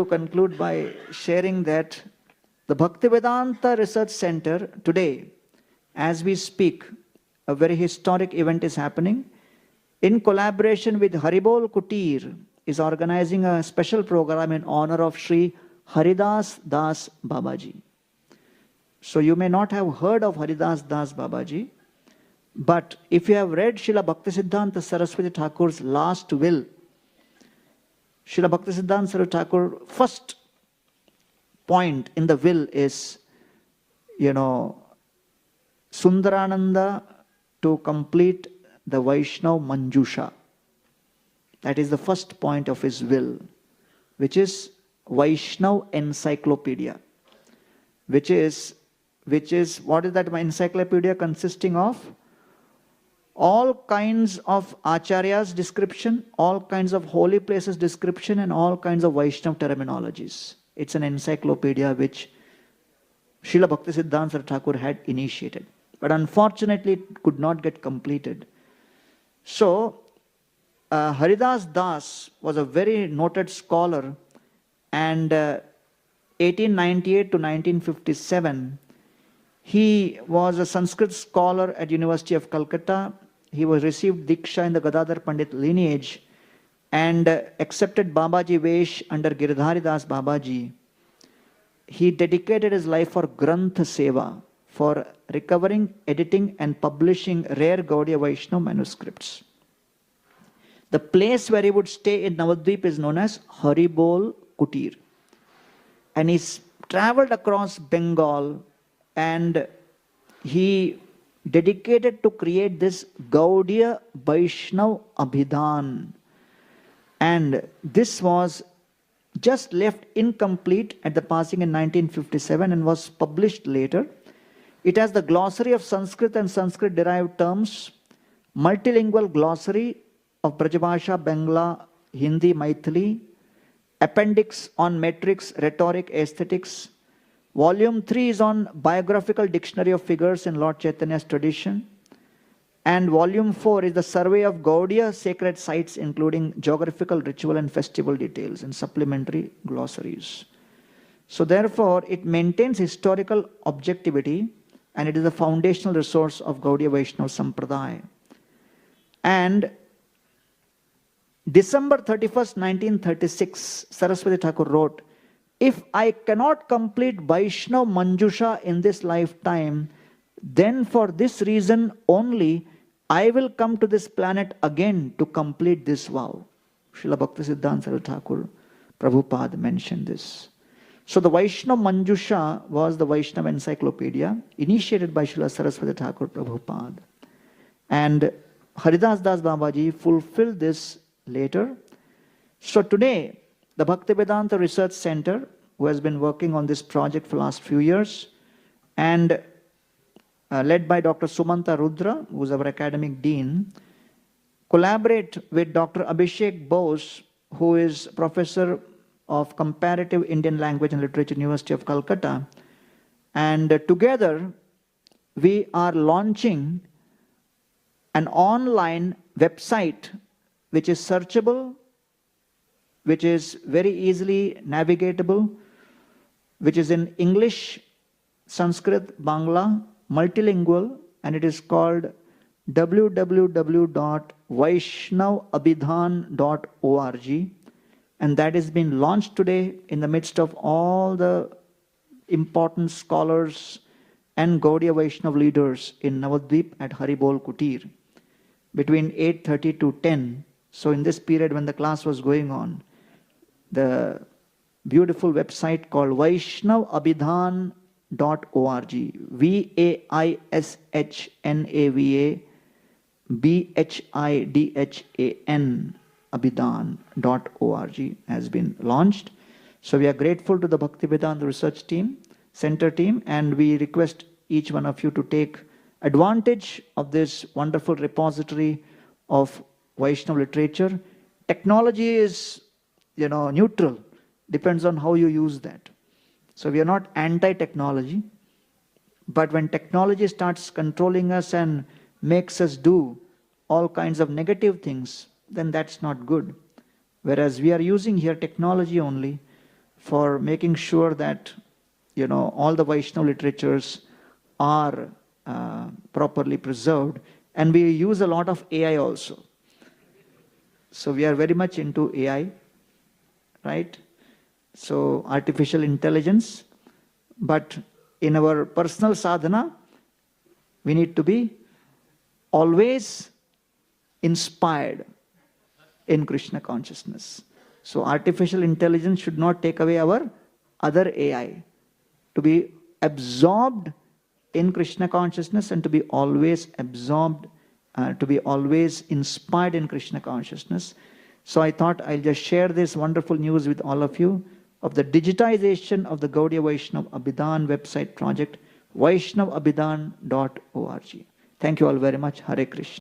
To conclude by sharing that the Bhaktivedanta Research Centre today, as we speak, a very historic event is happening. In collaboration with Haribol Kutir, is organizing a special program in honor of Sri Haridas Das Babaji. So you may not have heard of Haridas Das Babaji, but if you have read Srila Bhaktisiddhanta Saraswati Thakur's last will, Srila Bhaktisiddhanta Saraswati Thakur first point in the will is, Sundarananda to complete the Vaishnava Manjusha. That is the first point of his will, which is Vaishnava Encyclopedia, which is what is that encyclopedia consisting of? All kinds of acharyas description, all kinds of holy places description, and all kinds of Vaishnava terminologies. It's an encyclopedia which Srila Bhaktisiddhanta Saraswati Thakur had initiated. But unfortunately, it could not get completed. So, Haridas Das was a very noted scholar, and 1898 to 1957, he was a Sanskrit scholar at University of Calcutta. He was received Diksha in the Gadadhar Pandit lineage and accepted Babaji Vesh under Giridhari Das Babaji. He dedicated his life for Granth Seva, for recovering, editing and publishing rare Gauḍīya Vaiṣṇava manuscripts. The place where he would stay in Nabadwip is known as Haribol Kutir. And he's traveled across Bengal, and he dedicated to create this Gauḍīya Vaiṣṇava Abhidhāna. And this was just left incomplete at the passing in 1957 and was published later. It has the glossary of Sanskrit and Sanskrit derived terms, multilingual glossary of Brajabhasha, Bangla, Hindi, Maithili, appendix on metrics, rhetoric, aesthetics. Volume 3 is on biographical dictionary of figures in Lord Chaitanya's tradition. And volume 4 is the survey of Gaudiya sacred sites, including geographical, ritual and festival details and supplementary glossaries. So therefore, it maintains historical objectivity, and it is the foundational resource of Gaudiya Vaishnava Sampradaya. And December 31st, 1936, Saraswati Thakur wrote, "If I cannot complete Vaishnava Manjusha in this lifetime, then for this reason only, I will come to this planet again to complete this vow." Srila Bhaktisiddhanta Saraswati Thakur Prabhupada mentioned this. So the Vaishnava Manjusha was the Vaishnava encyclopedia initiated by Srila Saraswati Thakur Prabhupada. And Haridas Das Babaji fulfilled this later. So today, the Bhaktivedanta Research Centre, who has been working on this project for the last few years, and led by Dr. Sumanta Rudra, who is our academic dean, collaborate with Dr. Abhishek Bose, who is professor of Comparative Indian Language and Literature, University of Calcutta. And together, we are launching an online website which is searchable, which is very easily navigatable, which is in English, Sanskrit, Bangla, multilingual, and it is called www.vaishnavabhidhana.org, and that has been launched today in the midst of all the important scholars and Gaudiya Vaishnava leaders in Navadvip at Haribol Kutir between 8:30 to 10. So in this period when the class was going on, the beautiful website called vaishnavabhidhana.org, VAISHNAVABHIDHAN Abhidhana.org has been launched. So we are grateful to the Bhaktivedanta Research Centre team, and we request each one of you to take advantage of this wonderful repository of Vaishnava literature. Technology is, neutral, depends on how you use that. So we are not anti-technology, but when technology starts controlling us and makes us do all kinds of negative things, then that's not good. Whereas we are using here technology only for making sure that, all the Vaishnava literatures are properly preserved. And we use a lot of AI also. So we are very much into AI, right? So artificial intelligence. But in our personal sadhana, we need to be always inspired in Krishna consciousness. So artificial intelligence should not take away our other AI. To be absorbed in Krishna consciousness and to be always absorbed, to be always inspired in Krishna consciousness. So I thought I'll just share this wonderful news with all of you of the digitization of the Gauḍīya Vaiṣṇava Abhidhāna website project, vaishnavabhidhan.org. Thank you all very much. Hare Krishna.